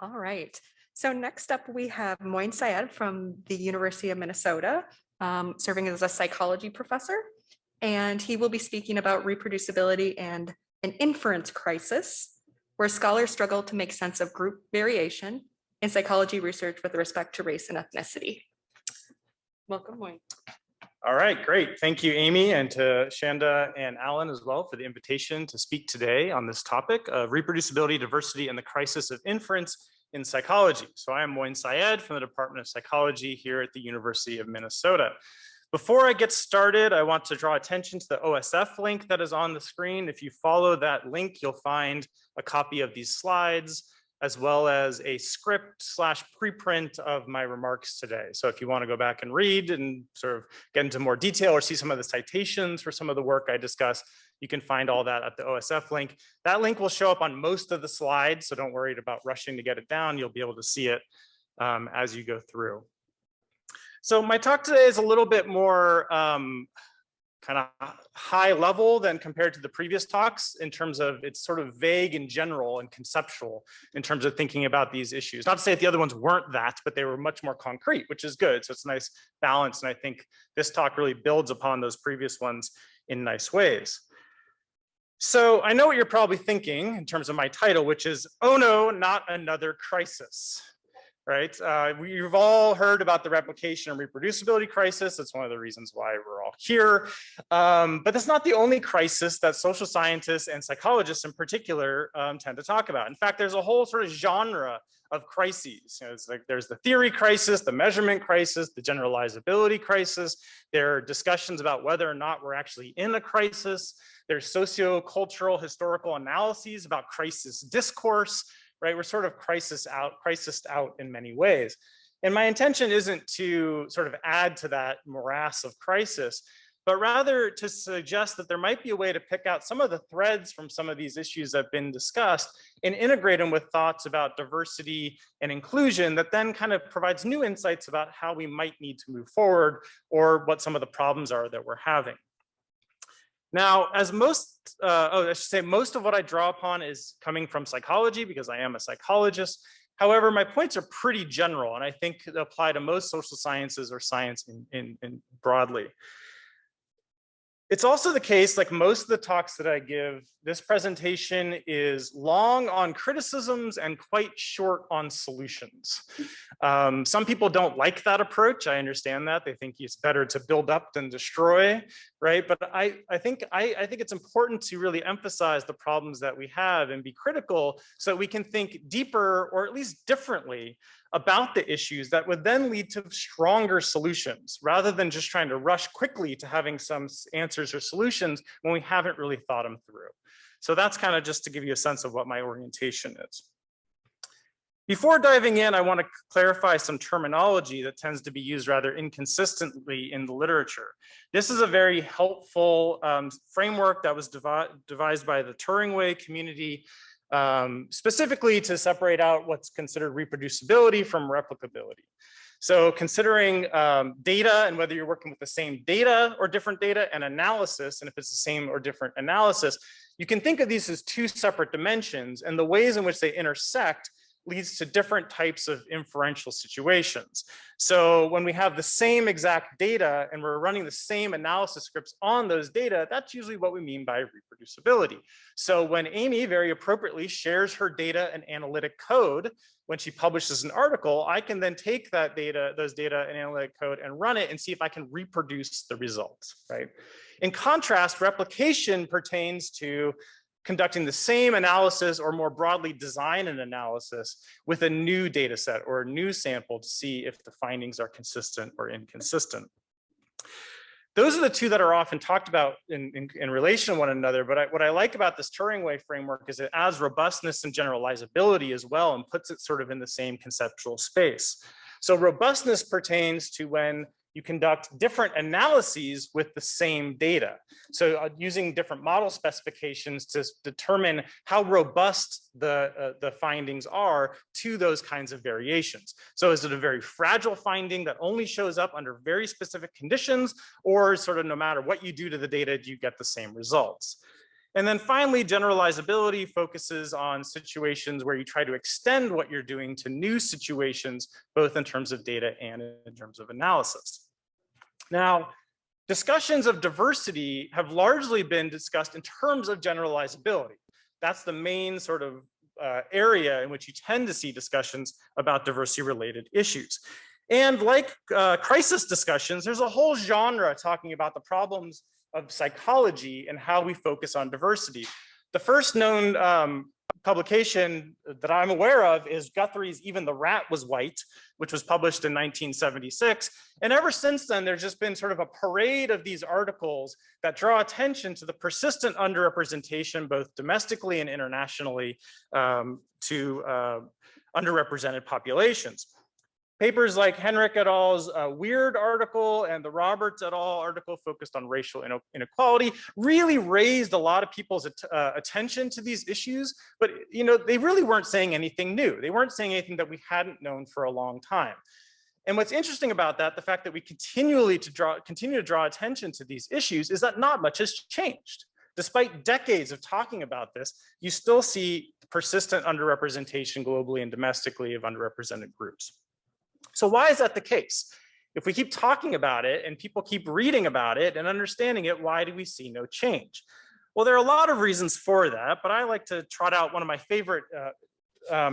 All right. So next up, we have Moin Syed from the University of Minnesota, serving as a psychology professor. And he will be speaking about reproducibility and an inference crisis, where scholars struggle to make sense of group variation in psychology research with respect to race and ethnicity. Welcome, Moin. All right, great. Thank you, Amy, and to Shanda and Alan as well for the invitation to speak today on this topic of reproducibility, diversity, and the crisis of inference in psychology. So I am Moin Syed from the Department of Psychology here at the University of Minnesota. Before I get started, I want to draw attention to the OSF link that is on the screen. If you follow that link, you'll find a copy of these slides, as well as a script / preprint of my remarks today. So if you want to go back and read and sort of get into more detail or see some of the citations for some of the work I discussed, you can find all that at the OSF link. That link will show up on most of the slides, so don't worry about rushing to get it down. You'll be able to see it as you go through. So my talk today is a little bit more kind of high level than compared to the previous talks in terms of it's sort of vague and general and conceptual in terms of thinking about these issues. Not to say that the other ones weren't that, but they were much more concrete, which is good. So it's a nice balance. And I think this talk really builds upon those previous ones in nice ways. So I know what you're probably thinking in terms of my title, which is, oh no, not another crisis. Right? You've all heard about the replication and reproducibility crisis. That's one of the reasons why we're all here. But that's not the only crisis that social scientists and psychologists in particular tend to talk about. In fact, there's a whole sort of genre of crises. You know, it's like there's the theory crisis, the measurement crisis, the generalizability crisis. There are discussions about whether or not we're actually in a crisis. There's socio-cultural historical analyses about crisis discourse. Right, we're sort of crisised out in many ways. And my intention isn't to sort of add to that morass of crisis, but rather to suggest that there might be a way to pick out some of the threads from some of these issues that have been discussed and integrate them with thoughts about diversity and inclusion that then kind of provides new insights about how we might need to move forward or what some of the problems are that we're having. Now, as most of what I draw upon is coming from psychology because I am a psychologist. However, my points are pretty general and I think they apply to most social sciences or science in broadly. It's also the case, like most of the talks that I give, this presentation is long on criticisms and quite short on solutions. Some people don't like that approach. I understand that. They think it's better to build up than destroy, right? But I think it's important to really emphasize the problems that we have and be critical so that we can think deeper or at least differently about the issues that would then lead to stronger solutions rather than just trying to rush quickly to having some answers or solutions when we haven't really thought them through. So that's kind of just to give you a sense of what my orientation is. Before diving in, I want to clarify some terminology that tends to be used rather inconsistently in the literature. This is a very helpful framework that was devised by the Turing community specifically to separate out what's considered reproducibility from replicability. So considering data and whether you're working with the same data or different data and analysis, and if it's the same or different analysis, you can think of these as two separate dimensions, and the ways in which they intersect leads to different types of inferential situations. So when we have the same exact data and we're running the same analysis scripts on those data, that's usually what we mean by reproducibility. So when Amy very appropriately shares her data and analytic code, when she publishes an article, I can then take that data, those data and analytic code and run it and see if I can reproduce the results, right? In contrast, replication pertains to conducting the same analysis or more broadly design an analysis with a new data set or a new sample to see if the findings are consistent or inconsistent. Those are the two that are often talked about in relation to one another, but what I like about this Turing framework is it adds robustness and generalizability as well and puts it sort of in the same conceptual space. So robustness pertains to when you conduct different analyses with the same data. So using different model specifications to determine how robust the findings are to those kinds of variations. So is it a very fragile finding that only shows up under very specific conditions, or sort of no matter what you do to the data, do you get the same results? And then finally, generalizability focuses on situations where you try to extend what you're doing to new situations, both in terms of data and in terms of analysis. Now, discussions of diversity have largely been discussed in terms of generalizability. That's the main sort of area in which you tend to see discussions about diversity-related issues. And like crisis discussions, there's a whole genre talking about the problems of psychology and how we focus on diversity. The first known publication that I'm aware of is Guthrie's Even the Rat Was White, which was published in 1976. And ever since then, there's just been sort of a parade of these articles that draw attention to the persistent underrepresentation, both domestically and internationally, to underrepresented populations. Papers like Henrik et al.'s Weird article and the Roberts et al. Article focused on racial inequality really raised a lot of people's attention to these issues, but they really weren't saying anything new. They weren't saying anything that we hadn't known for a long time. And what's interesting about that, the fact that we continue to draw attention to these issues, is that not much has changed. Despite decades of talking about this, you still see persistent underrepresentation globally and domestically of underrepresented groups. So why is that the case? If we keep talking about it and people keep reading about it and understanding it, why do we see no change? Well, there are a lot of reasons for that, but I like to trot out one of my favorite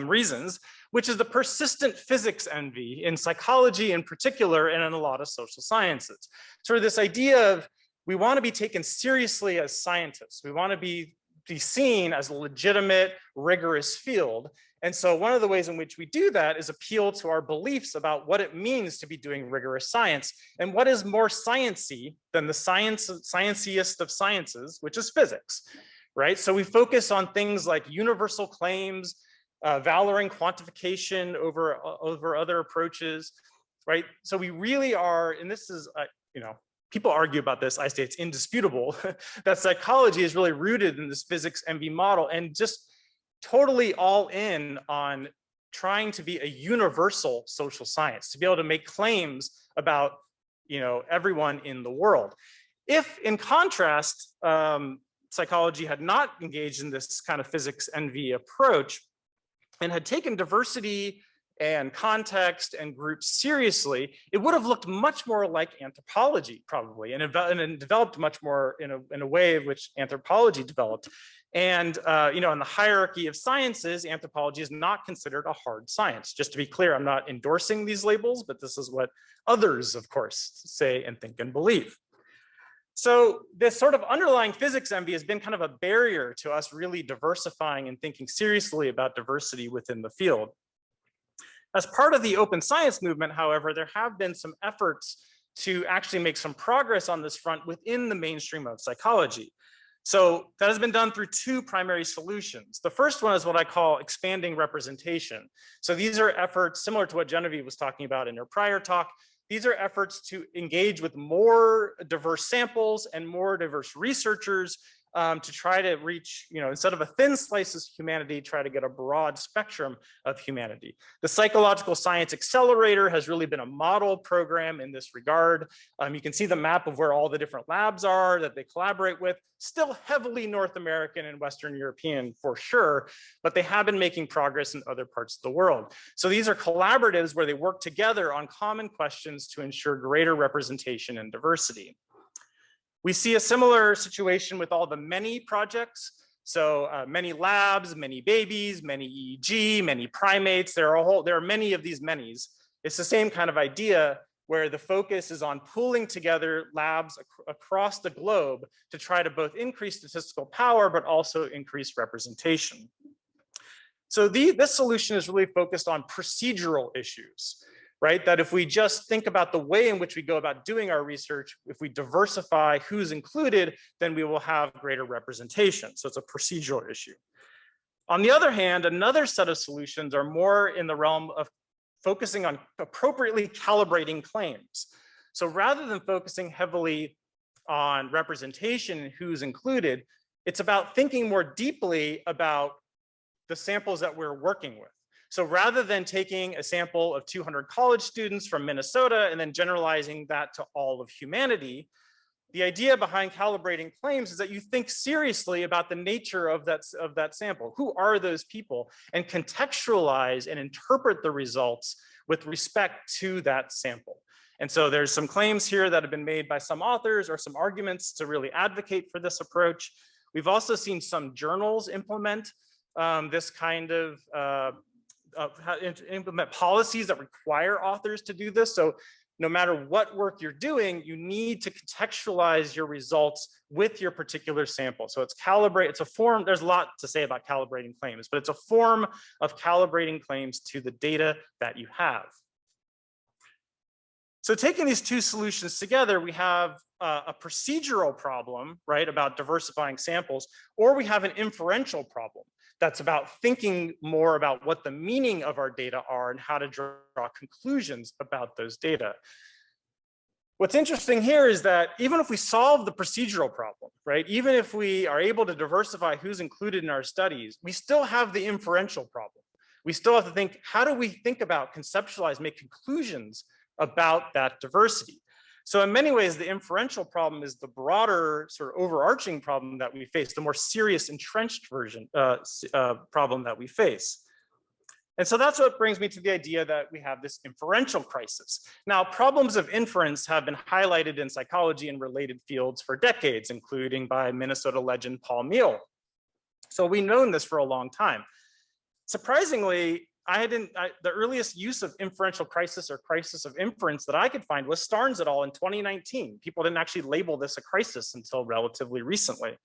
reasons, which is the persistent physics envy in psychology in particular, and in a lot of social sciences. Sort of this idea of we want to be taken seriously as scientists. We want to be seen as a legitimate, rigorous field. And so one of the ways in which we do that is appeal to our beliefs about what it means to be doing rigorous science, and what is more sciencey than the scienciest of sciences, which is physics, right? So we focus on things like universal claims, valoring quantification over other approaches, right? So we really are, and this is, people argue about this, I say it's indisputable, that psychology is really rooted in this physics envy model, and just totally all in on trying to be a universal social science, to be able to make claims about everyone in the world. If, in contrast, psychology had not engaged in this kind of physics envy approach and had taken diversity and context and groups seriously, it would have looked much more like anthropology, probably, and developed much more in a way in which anthropology developed. And in the hierarchy of sciences, anthropology is not considered a hard science. Just to be clear, I'm not endorsing these labels, but this is what others, of course, say and think and believe. So this sort of underlying physics envy has been kind of a barrier to us really diversifying and thinking seriously about diversity within the field. As part of the open science movement, however, there have been some efforts to actually make some progress on this front within the mainstream of psychology. So that has been done through two primary solutions. The first one is what I call expanding representation. So these are efforts similar to what Genevieve was talking about in her prior talk. These are efforts to engage with more diverse samples and more diverse researchers to try to reach, instead of a thin slice of humanity, try to get a broad spectrum of humanity. The Psychological Science Accelerator has really been a model program in this regard. You can see the map of where all the different labs are that they collaborate with, still heavily North American and Western European for sure, but they have been making progress in other parts of the world. So these are collaboratives where they work together on common questions to ensure greater representation and diversity. We see a similar situation with all the many projects. So many labs, many babies, many EEG, many primates. There are many of these manys. It's the same kind of idea where the focus is on pooling together labs across the globe to try to both increase statistical power, but also increase representation. So this solution is really focused on procedural issues, right? That if we just think about the way in which we go about doing our research, if we diversify who's included, then we will have greater representation. So it's a procedural issue. On the other hand, another set of solutions are more in the realm of focusing on appropriately calibrating claims. So rather than focusing heavily on representation and who's included, it's about thinking more deeply about the samples that we're working with. So rather than taking a sample of 200 college students from Minnesota and then generalizing that to all of humanity, The idea behind calibrating claims is that you think seriously about the nature of that sample. Who are those people? And contextualize and interpret the results with respect to that sample. And so there's some claims here that have been made by some authors or some arguments to really advocate for this approach. We've also seen some journals implement this kind of implement policies that require authors to do this. So no matter what work you're doing, you need to contextualize your results with your particular sample. So it's calibrate, it's a form, there's a lot to say about calibrating claims, but it's a form of calibrating claims to the data that you have. So taking these two solutions together, we have a procedural problem, right, about diversifying samples, or we have an inferential problem that's about thinking more about what the meaning of our data are and how to draw conclusions about those data. What's interesting here is that even if we solve the procedural problem, right, even if we are able to diversify who's included in our studies, we still have the inferential problem. We still have to think, how do we think about, conceptualize, make conclusions about that diversity? So in many ways, the inferential problem is the broader sort of overarching problem that we face, the more serious entrenched version problem that we face. And so that's what brings me to the idea that we have this inferential crisis. Now, problems of inference have been highlighted in psychology and related fields for decades, including by Minnesota legend Paul Meehl. So we've known this for a long time. Surprisingly, the earliest use of inferential crisis or crisis of inference that I could find was Starnes et al. In 2019. People didn't actually label this a crisis until relatively recently.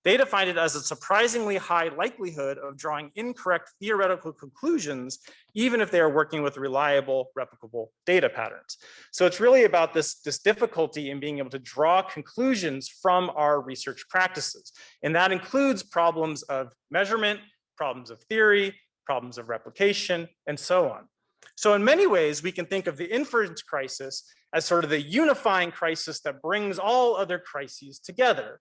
They defined it as a surprisingly high likelihood of drawing incorrect theoretical conclusions, even if they are working with reliable, replicable data patterns. So it's really about this difficulty in being able to draw conclusions from our research practices. And that includes problems of measurement, problems of theory, problems of replication, and so on. So in many ways, we can think of the inference crisis as sort of the unifying crisis that brings all other crises together.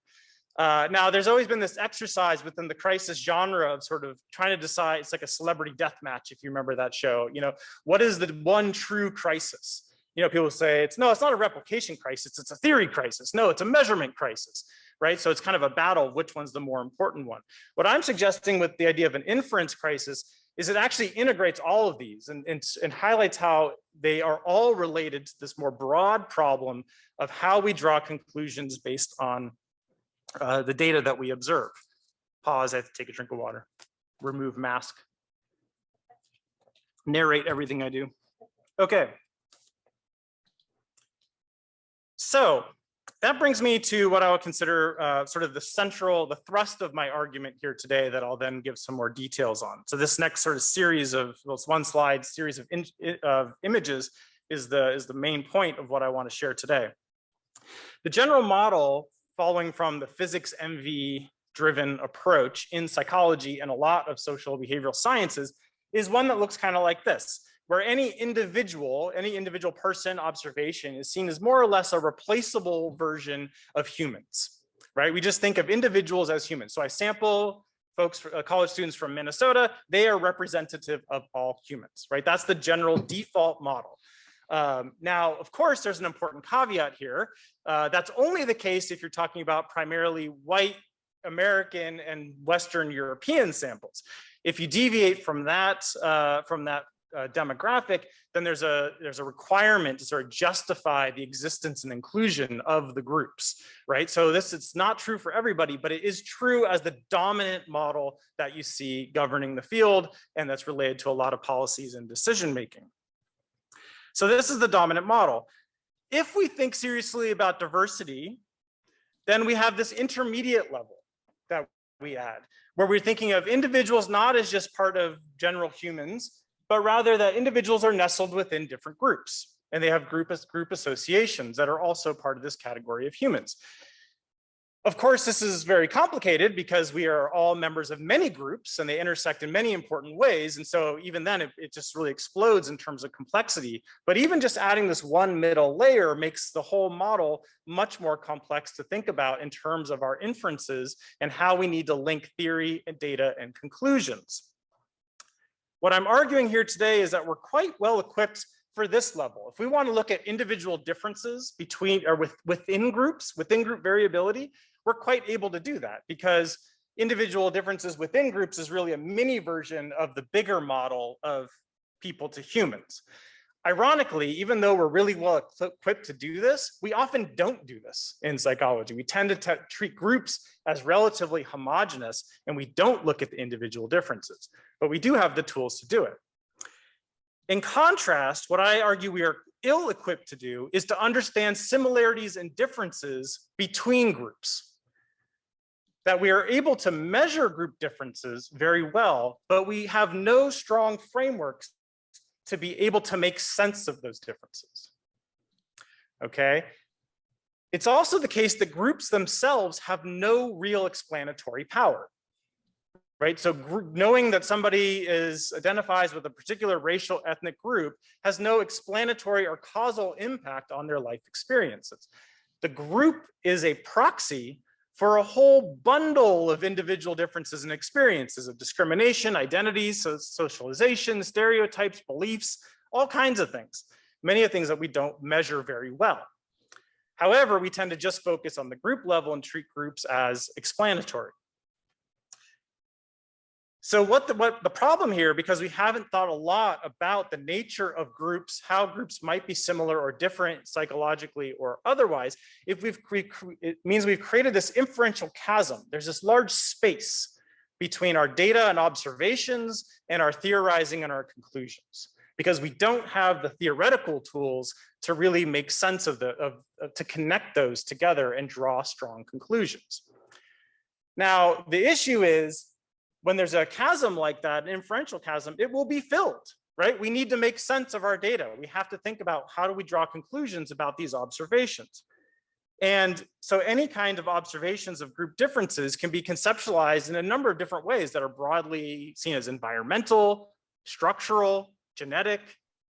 Now, there's always been this exercise within the crisis genre of sort of trying to decide, it's like a celebrity death match, if you remember that show, you know, what is the one true crisis? You know, people say, it's not a replication crisis, it's a theory crisis. No, it's a measurement crisis, right? So it's kind of a battle of which one's the more important one. What I'm suggesting with the idea of an inference crisis is it actually integrates all of these and highlights how they are all related to this more broad problem of how we draw conclusions based on the data that we observe. Pause, I have to take a drink of water. Remove mask. Narrate everything I do. Okay. So that brings me to what I would consider sort of the thrust of my argument here today that I'll then give some more details on. So this next sort of series of, well, it's one slide series of images is the main point of what I want to share today. The general model following from the physics MV driven approach in psychology and a lot of social behavioral sciences is one that looks kind of like this, where any individual person observation is seen as more or less a replaceable version of humans, right? We just think of individuals as humans. So I sample folks, college students from Minnesota, they are representative of all humans, right? That's the general default model. Now, of course, there's an important caveat here. That's only the case if you're talking about primarily white American and Western European samples. If you deviate from that demographic, then there's a requirement to sort of justify the existence and inclusion of the groups, right? So it's not true for everybody, but it is true as the dominant model that you see governing the field, and that's related to a lot of policies and decision making. So this is the dominant model. If we think seriously about diversity, then we have this intermediate level that we add, where we're thinking of individuals not as just part of general humans, but rather that individuals are nestled within different groups, and they have group associations that are also part of this category of humans. Of course, this is very complicated because we are all members of many groups and they intersect in many important ways. And so even then it just really explodes in terms of complexity. But even just adding this one middle layer makes the whole model much more complex to think about in terms of our inferences and how we need to link theory and data and conclusions. What I'm arguing here today is that we're quite well equipped for this level. If we want to look at individual differences between or within groups, within group variability, we're quite able to do that because individual differences within groups is really a mini version of the bigger model of people to humans. Ironically, even though we're really well equipped to do this, we often don't do this in psychology. We tend to treat groups as relatively homogeneous, and we don't look at the individual differences, but we do have the tools to do it. In contrast, what I argue we are ill-equipped to do is to understand similarities and differences between groups. That we are able to measure group differences very well, but we have no strong frameworks to be able to make sense of those differences. Okay. It's also the case that groups themselves have no real explanatory power. Right, so knowing that somebody identifies with a particular racial ethnic group has no explanatory or causal impact on their life experiences. The group is a proxy for a whole bundle of individual differences and experiences of discrimination, identities, socialization, stereotypes, beliefs, all kinds of things. Many of the things that we don't measure very well. However, we tend to just focus on the group level and treat groups as explanatory. So what the problem here, because we haven't thought a lot about the nature of groups, how groups might be similar or different psychologically or otherwise, it means we've created this inferential chasm. There's this large space between our data and observations and our theorizing and our conclusions, because we don't have the theoretical tools to really make sense of to connect those together and draw strong conclusions. Now, the issue is, when there's a chasm like that, an inferential chasm, it will be filled, right? We need to make sense of our data. We have to think about how do we draw conclusions about these observations. And so any kind of observations of group differences can be conceptualized in a number of different ways that are broadly seen as environmental, structural, genetic,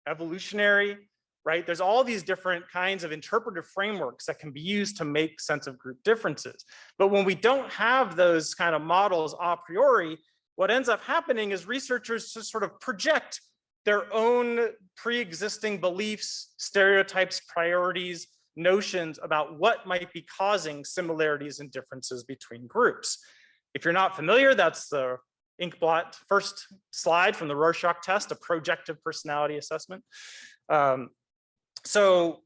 evolutionary, right? There's all these different kinds of interpretive frameworks that can be used to make sense of group differences. But when we don't have those kind of models a priori, what ends up happening is researchers just sort of project their own pre-existing beliefs, stereotypes, priorities, notions about what might be causing similarities and differences between groups. If you're not familiar, that's the inkblot first slide from the Rorschach test, a projective personality assessment. So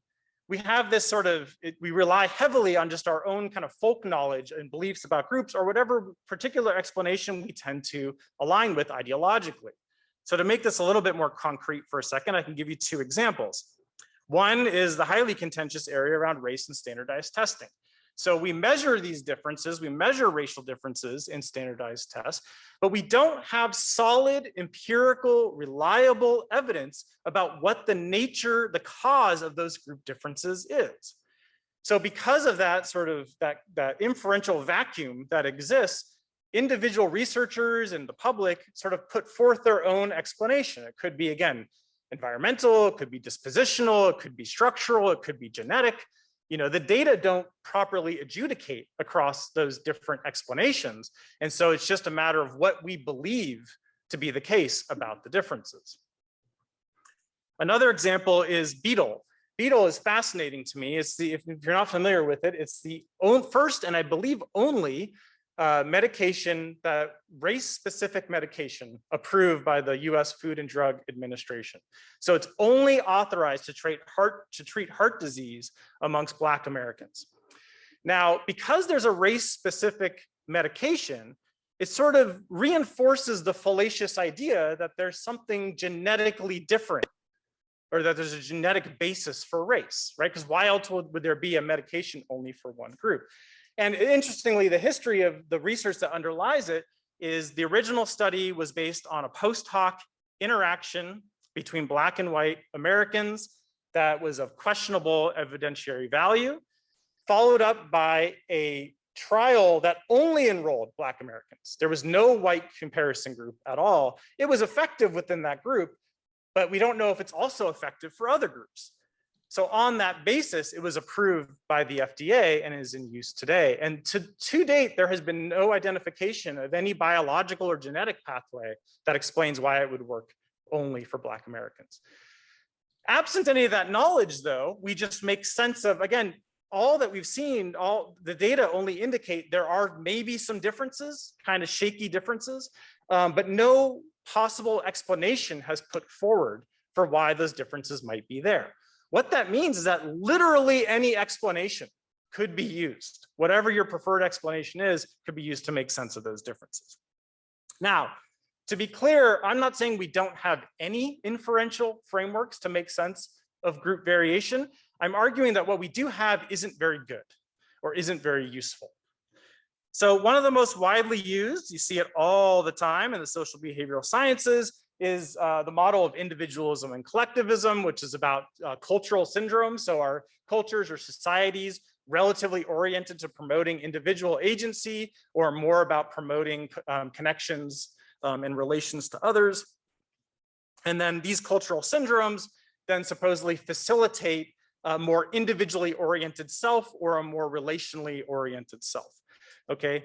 we have this sort of, we rely heavily on just our own kind of folk knowledge and beliefs about groups or whatever particular explanation we tend to align with ideologically. So to make this a little bit more concrete for a second, I can give you two examples. One is the highly contentious area around race and standardized testing. So we measure these differences, we measure racial differences in standardized tests, but we don't have solid, empirical, reliable evidence about what the nature, the cause of those group differences is. So because of that sort of that inferential vacuum that exists, individual researchers and the public sort of put forth their own explanation. It could be, again, environmental, it could be dispositional, it could be structural, it could be genetic. You know, the data don't properly adjudicate across those different explanations. And so it's just a matter of what we believe to be the case about the differences. Another example is beetle. Beetle is fascinating to me. It's if you're not familiar with it, it's the first and I believe only medication, that race-specific medication approved by the US Food and Drug Administration. So it's only authorized to treat heart disease amongst Black Americans. Now, because there's a race-specific medication, it sort of reinforces the fallacious idea that there's something genetically different or that there's a genetic basis for race, right? Because why else would there be a medication only for one group? And interestingly, the history of the research that underlies it is the original study was based on a post hoc interaction between Black and white Americans that was of questionable evidentiary value, followed up by a trial that only enrolled Black Americans. There was no white comparison group at all. It was effective within that group, but we don't know if it's also effective for other groups. So on that basis, it was approved by the FDA and is in use today. And to date, there has been no identification of any biological or genetic pathway that explains why it would work only for Black Americans. Absent any of that knowledge, though, we just make sense of, again, all that we've seen, all the data only indicate there are maybe some differences, kind of shaky differences, but no possible explanation has put forward for why those differences might be there. What that means is that literally any explanation could be used. Whatever your preferred explanation is, could be used to make sense of those differences. Now, to be clear, I'm not saying we don't have any inferential frameworks to make sense of group variation. I'm arguing that what we do have isn't very good or isn't very useful. So one of the most widely used, you see it all the time in the social behavioral sciences, is the model of individualism and collectivism, which is about cultural syndrome. So our cultures or societies relatively oriented to promoting individual agency or more about promoting connections and relations to others. And then these cultural syndromes then supposedly facilitate a more individually oriented self or a more relationally oriented self. Okay,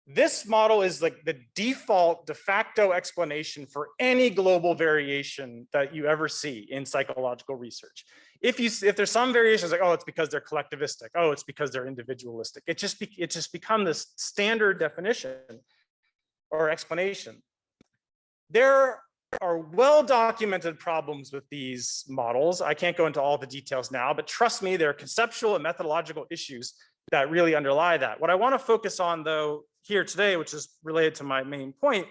this model is like the default de facto explanation for any global variation that you ever see in psychological research. If there's some variations, like, oh, it's because they're collectivistic, oh, it's because they're individualistic, it just become this standard definition or explanation. There are well-documented problems with these models. I can't go into all the details now, but trust me, there are conceptual and methodological issues that really underlie that. What I want to focus on, though, here today, which is related to my main point,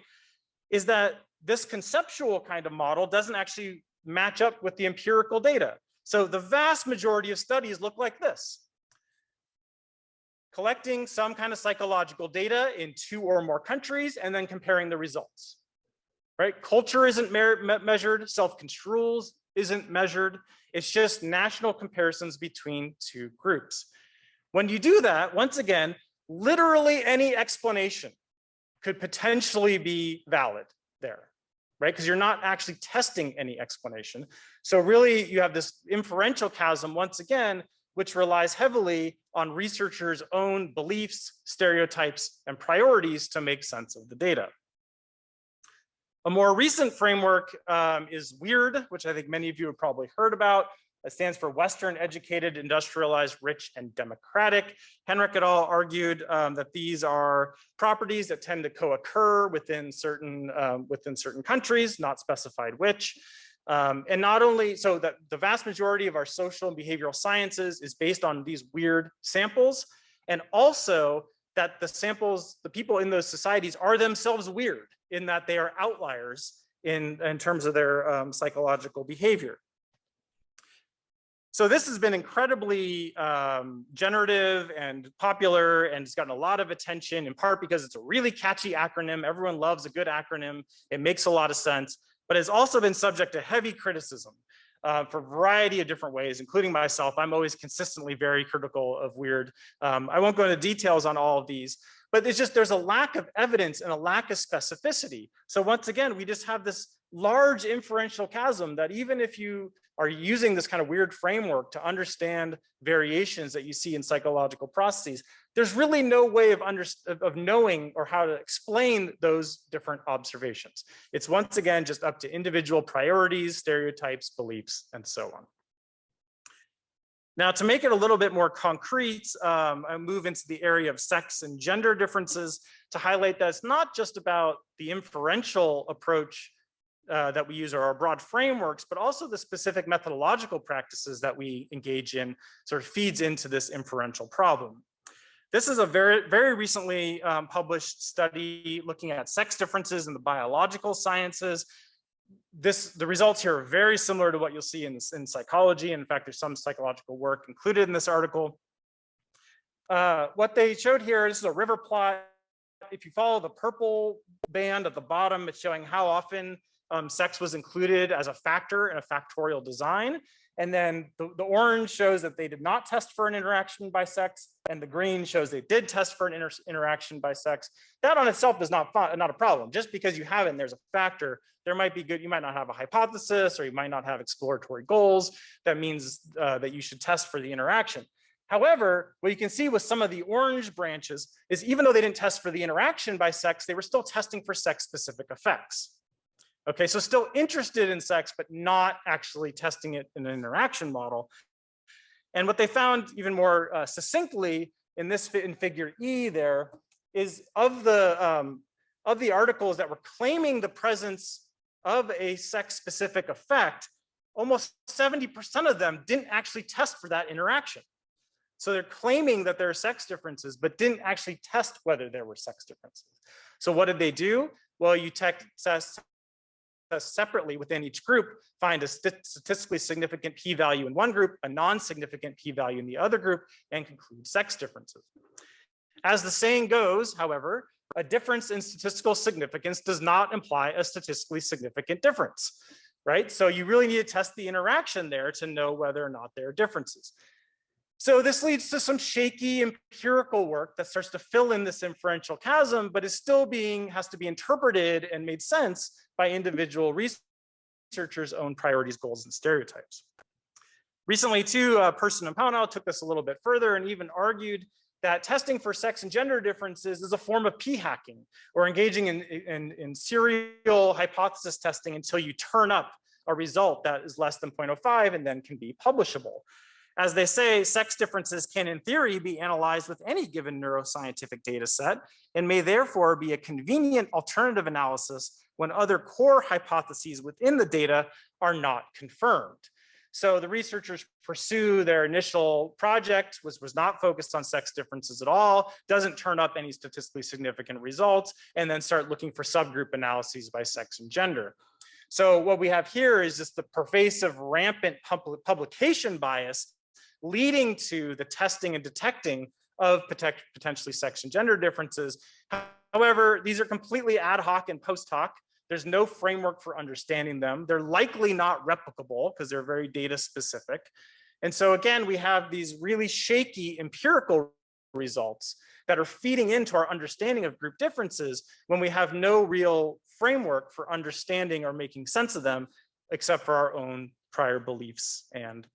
is that this conceptual kind of model doesn't actually match up with the empirical data. So the vast majority of studies look like this: collecting some kind of psychological data in 2 or more countries and then comparing the results. Right? Culture isn't measured, self-controls isn't measured. It's just national comparisons between 2 groups. When you do that, once again, literally any explanation could potentially be valid there, right? Because you're not actually testing any explanation. So really you have this inferential chasm once again, which relies heavily on researchers' own beliefs, stereotypes, and priorities to make sense of the data. A more recent framework is WEIRD, which I think many of you have probably heard about. It stands for Western Educated, Industrialized, Rich, and Democratic. Henrik et al. Argued that these are properties that tend to co-occur within certain countries, not specified which. And not only so that the vast majority of our social and behavioral sciences is based on these weird samples, and also that the samples, the people in those societies are themselves weird in that they are outliers in terms of their psychological behavior. So this has been incredibly generative and popular, and it's gotten a lot of attention, in part because it's a really catchy acronym. Everyone loves a good acronym. It makes a lot of sense, but it's also been subject to heavy criticism for a variety of different ways, including myself. I'm always consistently very critical of WEIRD. I won't go into details on all of these, but it's just there's a lack of evidence and a lack of specificity. So once again, we just have this large inferential chasm that even if you are using this kind of weird framework to understand variations that you see in psychological processes, there's really no way of knowing or how to explain those different observations. It's once again just up to individual priorities, stereotypes, beliefs, and so on. Now, to make it a little bit more concrete, I move into the area of sex and gender differences to highlight that it's not just about the inferential approach that we use, or our broad frameworks, but also the specific methodological practices that we engage in sort of feeds into this inferential problem. This is a very recently published study looking at sex differences in the biological sciences. The results here are very similar to what you'll see in psychology. And in fact, there's some psychological work included in this article. What they showed here, this is a river plot. If you follow the purple band at the bottom, it's showing how often sex was included as a factor in a factorial design. And then the orange shows that they did not test for an interaction by sex, and the green shows they did test for an interaction by sex. That on itself is not a problem. Just because you have it and there's a factor, there might be good, you might not have a hypothesis, or you might not have exploratory goals. That means that you should test for the interaction. However, what you can see with some of the orange branches is even though they didn't test for the interaction by sex, they were still testing for sex-specific effects. Okay, so still interested in sex, but not actually testing it in an interaction model. And what they found even more succinctly in figure E there is of the articles that were claiming the presence of a sex-specific effect, almost 70% of them didn't actually test for that interaction. So they're claiming that there are sex differences, but didn't actually test whether there were sex differences. So what did they do? Well, you test separately within each group, find a statistically significant p-value in one group, a non-significant p-value in the other group, and conclude sex differences. As the saying goes, however, a difference in statistical significance does not imply a statistically significant difference, right? So you really need to test the interaction there to know whether or not there are differences. So this leads to some shaky empirical work that starts to fill in this inferential chasm, but is still has to be interpreted and made sense by individual researchers' own priorities, goals, and stereotypes. Recently, too, Person and Pownall took this a little bit further and even argued that testing for sex and gender differences is a form of p-hacking, or engaging in serial hypothesis testing until you turn up a result that is less than 0.05 and then can be publishable. As they say, sex differences can, in theory, be analyzed with any given neuroscientific data set and may therefore be a convenient alternative analysis when other core hypotheses within the data are not confirmed. So the researchers pursue their initial project, was not focused on sex differences at all, doesn't turn up any statistically significant results, and then start looking for subgroup analyses by sex and gender. So what we have here is just the pervasive, rampant publication bias leading to the testing and detecting of potentially sex and gender differences. However, these are completely ad hoc and post hoc. There's no framework for understanding them. They're likely not replicable because they're very data specific. And so again, we have these really shaky empirical results that are feeding into our understanding of group differences when we have no real framework for understanding or making sense of them, except for our own prior beliefs and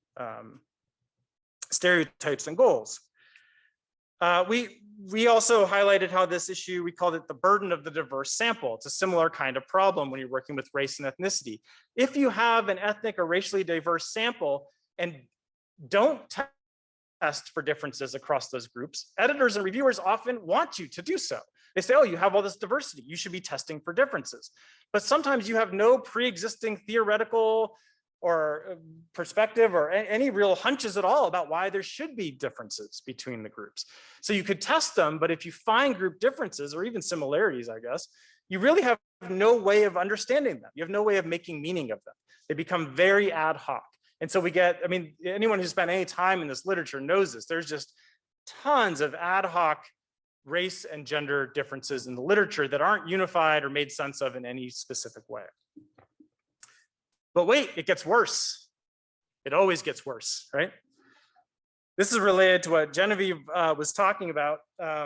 stereotypes and goals. We also highlighted how this issue, we called it the burden of the diverse sample. It's a similar kind of problem when you're working with race and ethnicity. If you have an ethnic or racially diverse sample and don't test for differences across those groups, editors and reviewers often want you to do so. They say, oh, you have all this diversity, you should be testing for differences. But sometimes you have no pre-existing theoretical or perspective or any real hunches at all about why there should be differences between the groups. So you could test them, but if you find group differences or even similarities, I guess, you really have no way of understanding them. You have no way of making meaning of them. They become very ad hoc. And so we get, I mean, anyone who's spent any time in this literature knows this. There's just tons of ad hoc race and gender differences in the literature that aren't unified or made sense of in any specific way. But wait, it gets worse. It always gets worse, right? This is related to what Genevieve was talking about.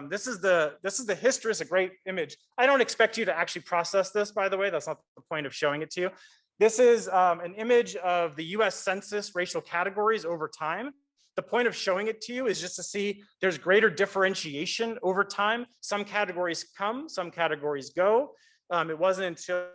This is the history. It's a great image. I don't expect you to actually process this, by the way. That's not the point of showing it to you. This is an image of the US Census racial categories over time. The point of showing it to you is just to see there's greater differentiation over time. Some categories come, some categories go. It wasn't until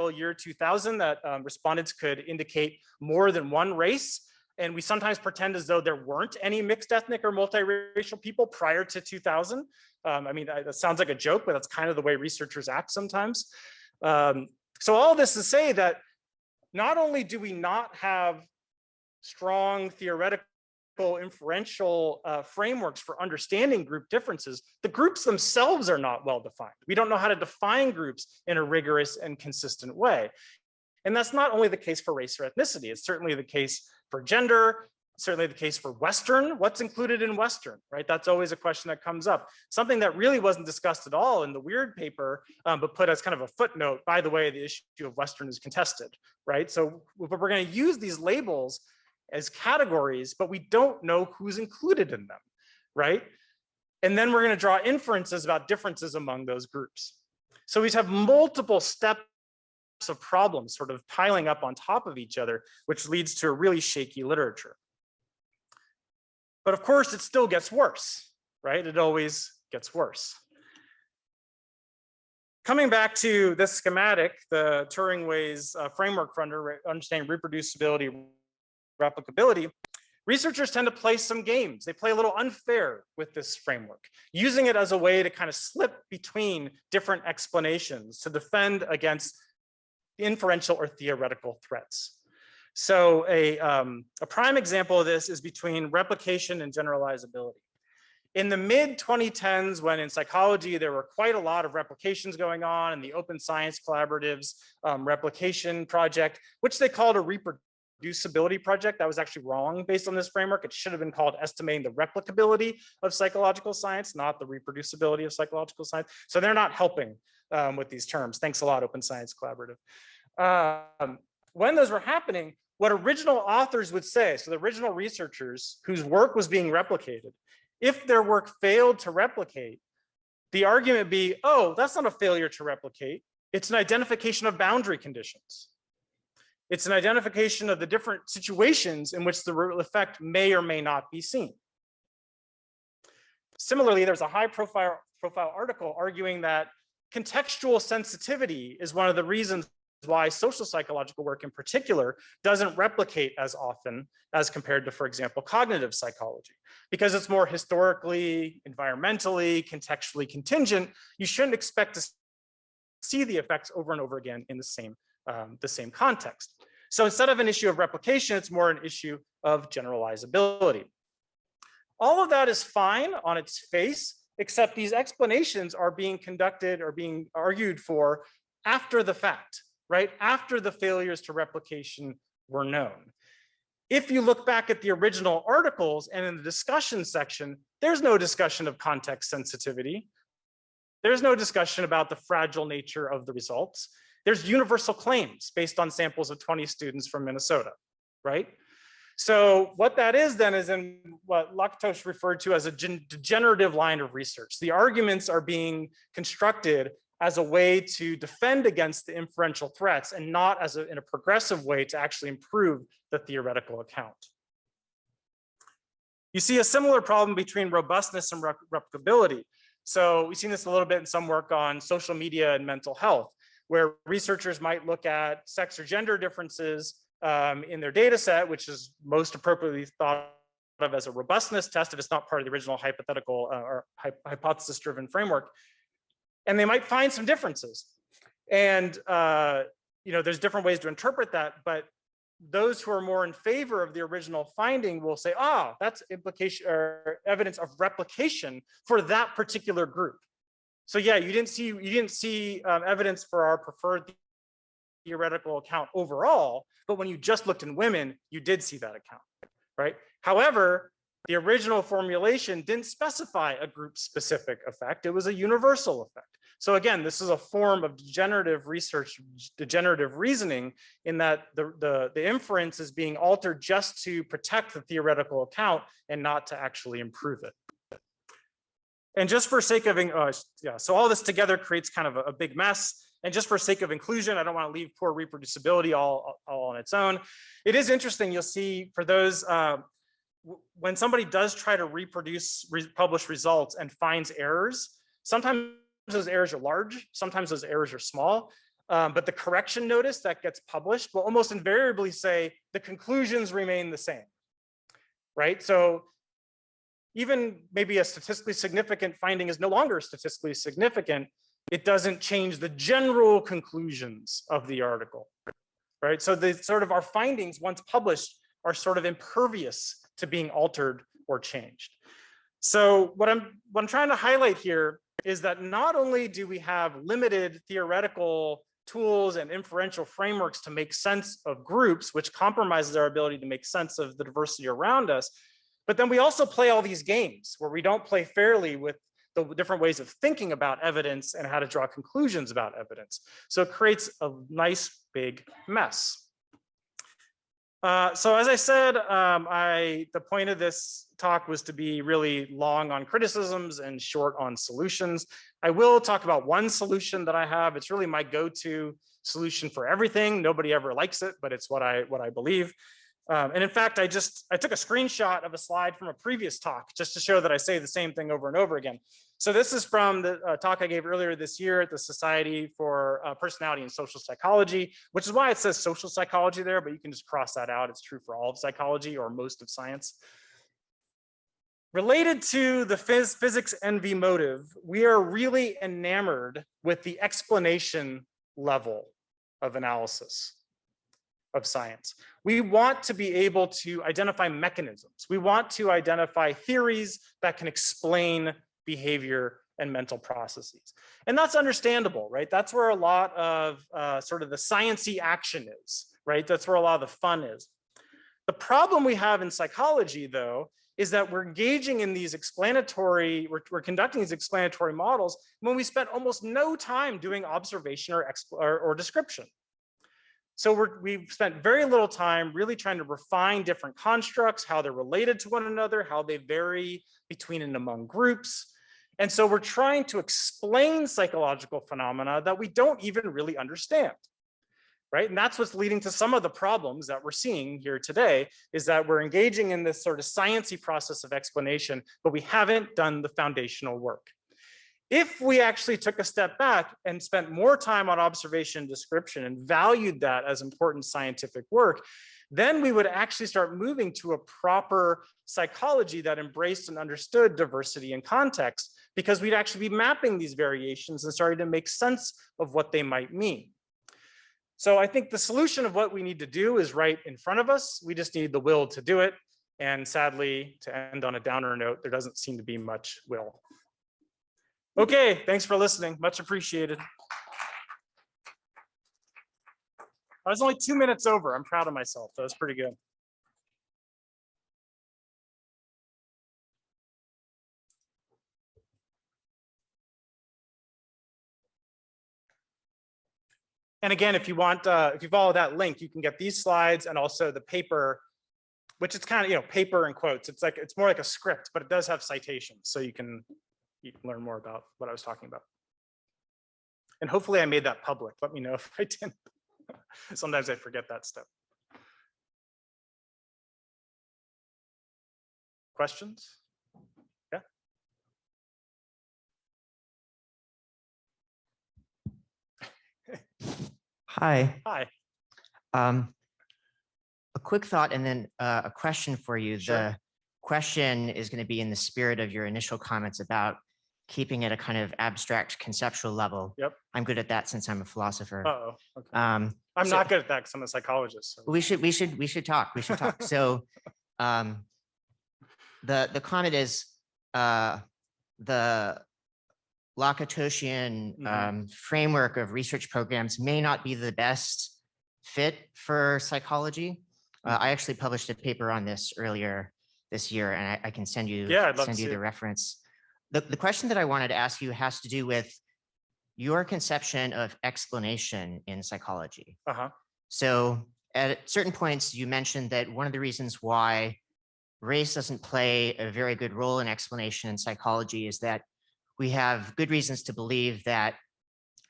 year 2000 that respondents could indicate more than one race. And we sometimes pretend as though there weren't any mixed ethnic or multiracial people prior to 2000. I mean, that sounds like a joke, but that's kind of the way researchers act sometimes. So all this to say that not only do we not have strong theoretical inferential frameworks for understanding group differences, the groups themselves are not well defined. We don't know how to define groups in a rigorous and consistent way. And that's not only the case for race or ethnicity, it's certainly the case for gender, certainly the case for Western. What's included in Western, right? That's always a question that comes up. Something that really wasn't discussed at all in the Weird paper, but put as kind of a footnote, by the way, the issue of Western is contested, right? So we're gonna use these labels as categories, but we don't know who's included in them, right? And then we're going to draw inferences about differences among those groups. So we have multiple steps of problems sort of piling up on top of each other, which leads to a really shaky literature. But of course, it still gets worse, right? It always gets worse. Coming back to this schematic, the Turing-Ways framework for understanding reproducibility, replicability, researchers tend to play some games. They play a little unfair with this framework, using it as a way to kind of slip between different explanations to defend against inferential or theoretical threats. So a prime example of this is between replication and generalizability. In the mid 2010s, when in psychology, there were quite a lot of replications going on in the Open Science Collaborative's replication project, which they called a reproducibility project. That was actually wrong based on this framework. It should have been called estimating the replicability of psychological science, not the reproducibility of psychological science. So they're not helping with these terms. Thanks a lot, Open Science Collaborative. When those were happening, what original authors would say, so the original researchers whose work was being replicated, if their work failed to replicate, the argument would be, oh, that's not a failure to replicate. It's an identification of boundary conditions. It's an identification of the different situations in which the effect may or may not be seen. Similarly, there's a high profile article arguing that contextual sensitivity is one of the reasons why social psychological work in particular doesn't replicate as often as compared to, for example, cognitive psychology, because it's more historically, environmentally, contextually contingent. You shouldn't expect to see the effects over and over again in the same context. So instead of an issue of replication, it's more an issue of generalizability. All of that is fine on its face, except these explanations are being conducted or being argued for after the fact, right? After the failures to replication were known. If you look back at the original articles and in the discussion section, there's no discussion of context sensitivity. There's no discussion about the fragile nature of the results. There's universal claims based on samples of 20 students from Minnesota, right? So what that is then is in what Laktosh referred to as a degenerative line of research. The arguments are being constructed as a way to defend against the inferential threats and not as in a progressive way to actually improve the theoretical account. You see a similar problem between robustness and replicability. So we've seen this a little bit in some work on social media and mental health, where researchers might look at sex or gender differences in their data set, which is most appropriately thought of as a robustness test if it's not part of the original hypothetical or hypothesis-driven framework. And they might find some differences. And there's different ways to interpret that, but those who are more in favor of the original finding will say, that's implication or evidence of replication for that particular group. So yeah, you didn't see evidence for our preferred theoretical account overall, but when you just looked in women, you did see that account, right? However, the original formulation didn't specify a group-specific effect. It was a universal effect. So again, this is a form of degenerative research, degenerative reasoning, in that the inference is being altered just to protect the theoretical account and not to actually improve it. And just for sake of, so all this together creates kind of a big mess. And just for sake of inclusion, I don't want to leave poor reproducibility all on its own. It is interesting, you'll see for those, when somebody does try to publish results and finds errors, sometimes those errors are large, sometimes those errors are small, but the correction notice that gets published will almost invariably say the conclusions remain the same, right? So even maybe a statistically significant finding is no longer statistically significant, it doesn't change the general conclusions of the article, right? So the sort of our findings, once published, are sort of impervious to being altered or changed. So what I'm trying to highlight here is that not only do we have limited theoretical tools and inferential frameworks to make sense of groups, which compromises our ability to make sense of the diversity around us, but then we also play all these games where we don't play fairly with the different ways of thinking about evidence and how to draw conclusions about evidence. So it creates a nice big mess. So as I said, the point of this talk was to be really long on criticisms and short on solutions. I will talk about one solution that I have. It's really my go-to solution for everything. Nobody ever likes it, but it's what I believe. And in fact, I took a screenshot of a slide from a previous talk just to show that I say the same thing over and over again. So this is from the talk I gave earlier this year at the Society for Personality and Social Psychology, which is why it says social psychology there, but you can just cross that out. It's true for all of psychology or most of science. Related to the physics envy motive, we are really enamored with the explanation level of analysis of science. We want to be able to identify mechanisms. We want to identify theories that can explain behavior and mental processes. And that's understandable, right? That's where a lot of sort of the sciencey action is, right? That's where a lot of the fun is. The problem we have in psychology, though, is that we're engaging in these explanatory, we're conducting these explanatory models when we spent almost no time doing observation or description. So we've spent very little time really trying to refine different constructs, how they're related to one another, how they vary between and among groups. And so we're trying to explain psychological phenomena that we don't even really understand. Right? And that's what's leading to some of the problems that we're seeing here today, is that we're engaging in this sort of sciencey process of explanation, but we haven't done the foundational work. If we actually took a step back and spent more time on observation and description and valued that as important scientific work, then we would actually start moving to a proper psychology that embraced and understood diversity and context, because we'd actually be mapping these variations and starting to make sense of what they might mean. So I think the solution of what we need to do is right in front of us. We just need the will to do it. And sadly, to end on a downer note, there doesn't seem to be much will. Okay, thanks for listening. Much appreciated. I was only 2 minutes over. I'm proud of myself. That was pretty good. And again, if you want, if you follow that link, you can get these slides and also the paper, which is kind of, you know, paper and quotes. It's like, it's more like a script, but it does have citations, so you can learn more about what I was talking about. And hopefully I made that public. Let me know if I didn't. Sometimes I forget that step. Questions? Yeah. Hi. Hi. A quick thought and then a question for you. Sure. The question is going to be in the spirit of your initial comments about keeping at a kind of abstract conceptual level. Yep. I'm good at that since I'm a philosopher. Uh-oh. Okay. I'm not good at that because I'm a psychologist. So. We should talk. We should talk. So the comment is the Lakatoshian framework of research programs may not be the best fit for psychology. I actually published a paper on this earlier this year, and I can send you the reference. The question that I wanted to ask you has to do with your conception of explanation in psychology. So at certain points, you mentioned that one of the reasons why race doesn't play a very good role in explanation in psychology is that we have good reasons to believe that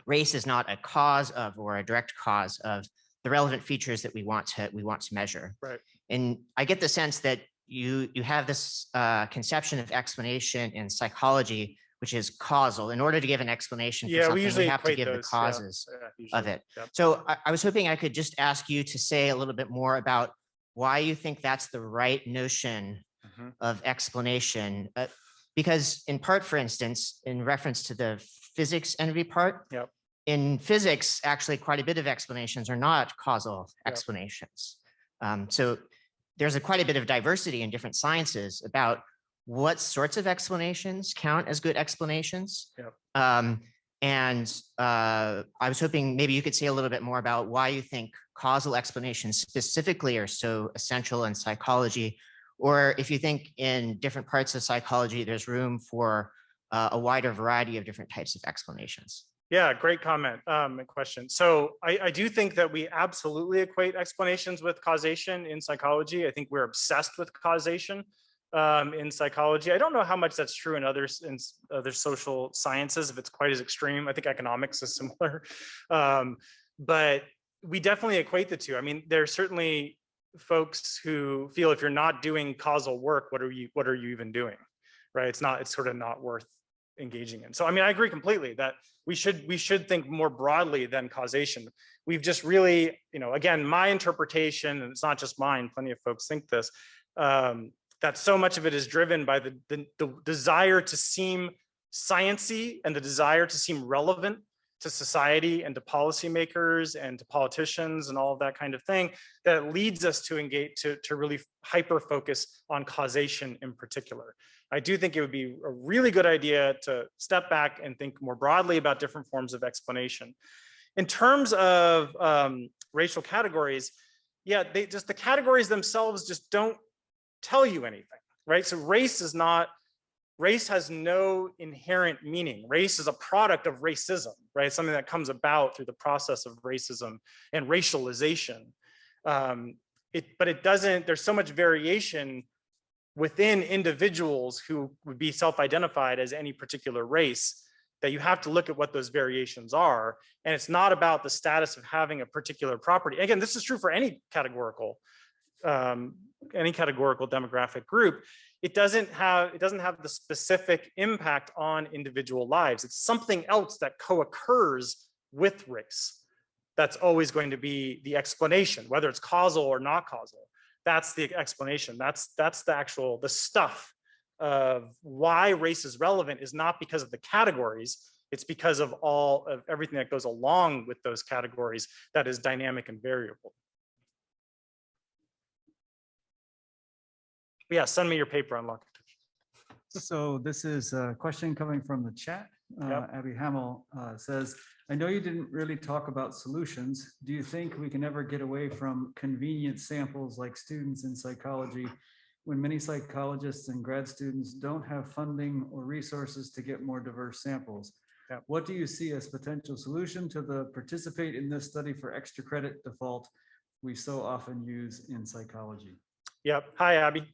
race is not a cause of or a direct cause of the relevant features that we want to measure. Right. And I get the sense that you have this conception of explanation in psychology, which is causal. In order to give an explanation for something, we have to give the causes of it. Yep. So I was hoping I could just ask you to say a little bit more about why you think that's the right notion of explanation. Because in part, for instance, in reference to the physics envy part, in physics, actually quite a bit of explanations are not causal explanations. So there's quite a bit of diversity in different sciences about what sorts of explanations count as good explanations. And I was hoping maybe you could say a little bit more about why you think causal explanations specifically are so essential in psychology, or if you think in different parts of psychology, there's room for a wider variety of different types of explanations. Yeah, great comment and question. So I do think that we absolutely equate explanations with causation in psychology. I think we're obsessed with causation in psychology. I don't know how much that's true in other social sciences, if it's quite as extreme. I think economics is similar. But we definitely equate the two. I mean, there's certainly folks who feel if you're not doing causal work, what are you even doing? Right? It's sort of not worth engaging in. So, I mean, I agree completely that we should think more broadly than causation. We've just really, again, my interpretation, and it's not just mine, plenty of folks think this, that so much of it is driven by the desire to seem sciencey and the desire to seem relevant to society and to policymakers and to politicians and all of that kind of thing, that leads us to engage, to really hyper focus on causation in particular. I do think it would be a really good idea to step back and think more broadly about different forms of explanation. In terms of racial categories, yeah, the categories themselves just don't tell you anything, right? So race has no inherent meaning. Race is a product of racism, right? Something that comes about through the process of racism and racialization. But it doesn't, there's so much variation within individuals who would be self-identified as any particular race that you have to look at what those variations are. And it's not about the status of having a particular property. Again, this is true for any categorical demographic group. It doesn't have the specific impact on individual lives. It's something else that co-occurs with race. That's always going to be the explanation, whether it's causal or not causal. That's the explanation. That's the stuff of why race is relevant is not because of the categories. It's because of everything that goes along with those categories that is dynamic and variable. Yeah, send me your paper on locked. So this is a question coming from the chat. Yep. Abby Hamill says, I know you didn't really talk about solutions. Do you think we can ever get away from convenient samples like students in psychology when many psychologists and grad students don't have funding or resources to get more diverse samples? Yep. What do you see as potential solution to the participate in this study for extra credit default we so often use in psychology? Yep. Hi, Abby.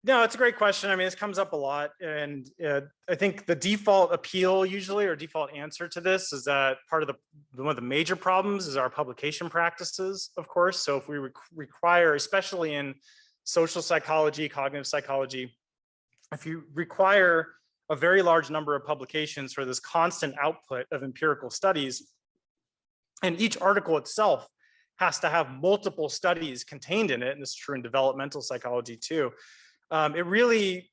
No, it's a great question. I mean, this comes up a lot. And I think the default appeal usually, or default answer to this, is that one of the major problems is our publication practices, of course. So if we require, especially in social psychology, cognitive psychology, if you require a very large number of publications for this constant output of empirical studies, and each article itself has to have multiple studies contained in it, and this is true in developmental psychology too, it really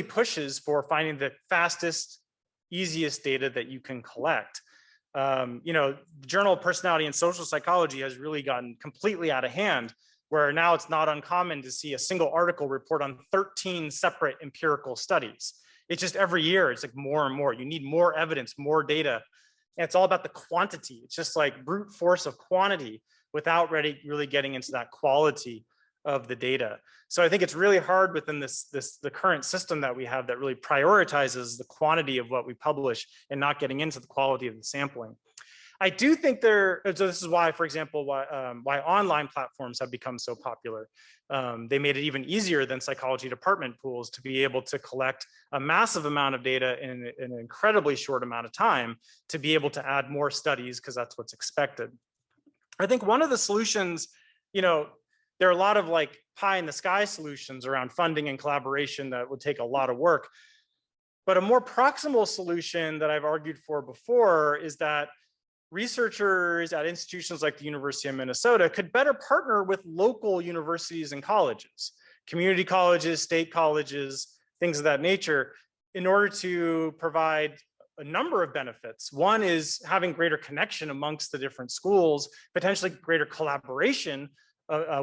pushes for finding the fastest, easiest data that you can collect. The Journal of Personality and Social Psychology has really gotten completely out of hand, where now it's not uncommon to see a single article report on 13 separate empirical studies. It's just every year, it's like more and more. You need more evidence, more data. And it's all about the quantity. It's just like brute force of quantity without really getting into that quality of the data. So I think it's really hard within the current system that we have that really prioritizes the quantity of what we publish and not getting into the quality of the sampling. I do think so this is why, for example, why online platforms have become so popular. They made it even easier than psychology department pools to be able to collect a massive amount of data in an incredibly short amount of time to be able to add more studies, because that's what's expected. I think one of the solutions, there are a lot of like pie in the sky solutions around funding and collaboration that would take a lot of work. But a more proximal solution that I've argued for before is that researchers at institutions like the University of Minnesota could better partner with local universities and colleges, community colleges, state colleges, things of that nature, in order to provide a number of benefits. One is having greater connection amongst the different schools, potentially greater collaboration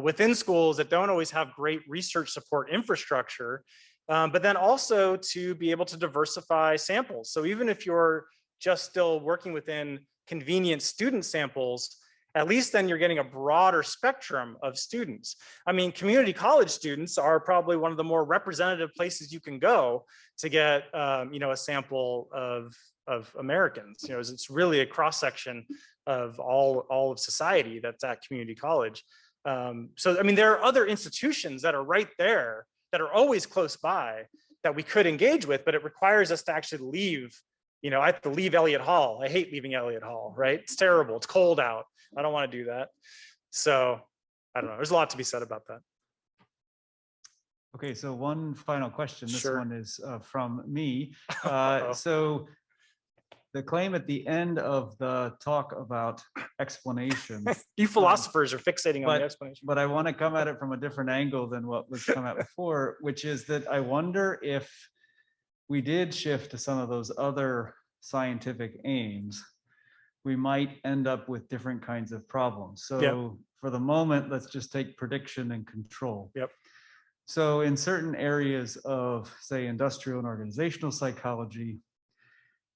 within schools that don't always have great research support infrastructure, but then also to be able to diversify samples. So even if you're just still working within convenient student samples, at least then you're getting a broader spectrum of students. I mean, community college students are probably one of the more representative places you can go to get, a sample of Americans. It's really a cross section of all of society that's at community college. So, I mean, there are other institutions that are right there that are always close by that we could engage with, but it requires us to actually leave. I have to leave Elliott Hall. I hate leaving Elliott Hall, right? It's terrible. It's cold out. I don't want to do that. So I don't know. There's a lot to be said about that. Okay, so one final question. This Sure. one is from me. Uh-oh. So the claim at the end of the talk about explanation, You philosophers are fixating on the but- explanation. but I want to come at it from a different angle than what was come at before, which is that I wonder if we did shift to some of those other scientific aims, we might end up with different kinds of problems. So for the moment, let's just take prediction and control. Yep. So in certain areas of, say, industrial and organizational psychology,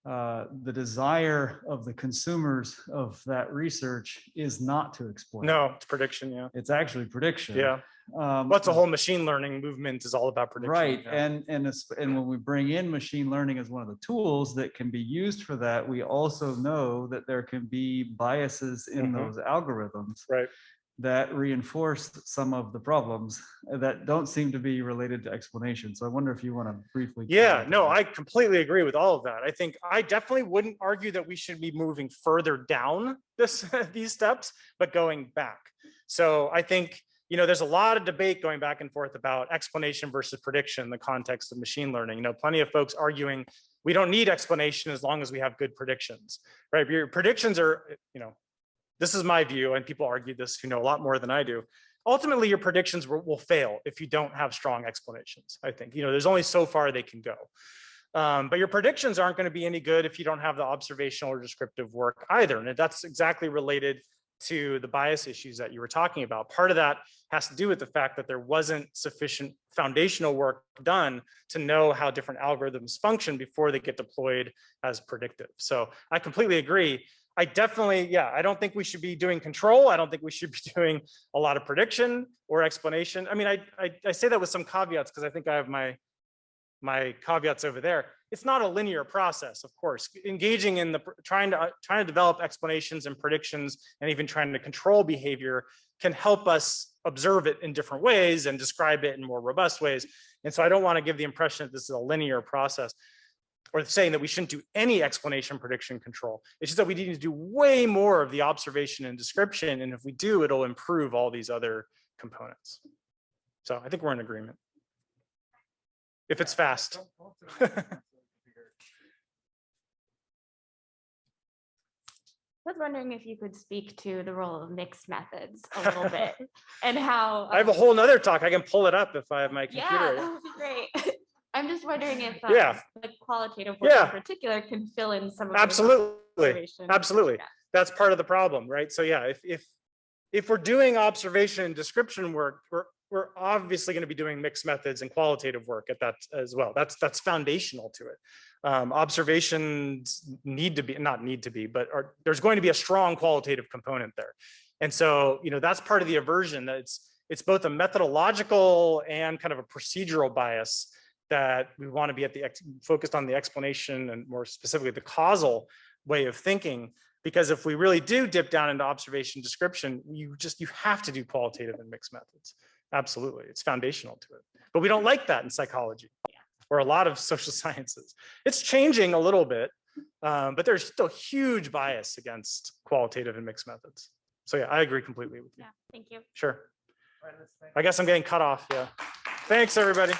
the desire of the consumers of that research is not to explain. No, it's prediction. Yeah. It's actually prediction. Yeah. What's the whole machine learning movement is all about prediction. Right. Yeah. And when we bring in machine learning as one of the tools that can be used for that, we also know that there can be biases in those algorithms. Right. That reinforce some of the problems that don't seem to be related to explanation. So I wonder if you want to briefly. Yeah, no, I completely agree with all of that. I think I definitely wouldn't argue that we should be moving further down these steps, but going back. So I think, there's a lot of debate going back and forth about explanation versus prediction in the context of machine learning. Plenty of folks arguing we don't need explanation as long as we have good predictions, right? Your predictions are, this is my view, and people argue this who know a lot more than I do. Ultimately, your predictions will fail if you don't have strong explanations. I think, there's only so far they can go. But your predictions aren't going to be any good if you don't have the observational or descriptive work either. And that's exactly related to the bias issues that you were talking about. Part of that has to do with the fact that there wasn't sufficient foundational work done to know how different algorithms function before they get deployed as predictive. So I completely agree. I definitely, I don't think we should be doing control. I don't think we should be doing a lot of prediction or explanation. I mean, I say that with some caveats because I think I have my caveats over there. It's not a linear process, of course. Engaging in trying to develop explanations and predictions and even trying to control behavior can help us observe it in different ways and describe it in more robust ways. And so I don't want to give the impression that this is a linear process, or saying that we shouldn't do any explanation, prediction, control. It's just that we need to do way more of the observation and description. And if we do, it'll improve all these other components. So I think we're in agreement. If it's fast. I was wondering if you could speak to the role of mixed methods a little bit and how. I have a whole nother talk. I can pull it up if I have my computer. Yeah, that would be great. I'm just wondering if the qualitative work in particular can fill in some of the Absolutely. That's part of the problem, right? So if we're doing observation and description work, we're obviously going to be doing mixed methods and qualitative work at that as well. That's foundational to it. Observations there's going to be a strong qualitative component there. And so, that's part of the aversion, that it's both a methodological and kind of a procedural bias that we want to be focused on the explanation and more specifically the causal way of thinking. Because if we really do dip down into observation description, you have to do qualitative and mixed methods. Absolutely, it's foundational to it. But we don't like that in psychology or a lot of social sciences. It's changing a little bit, but there's still huge bias against qualitative and mixed methods. So I agree completely with you. Yeah, thank you. Sure. I guess I'm getting cut off. Yeah. Thanks, everybody.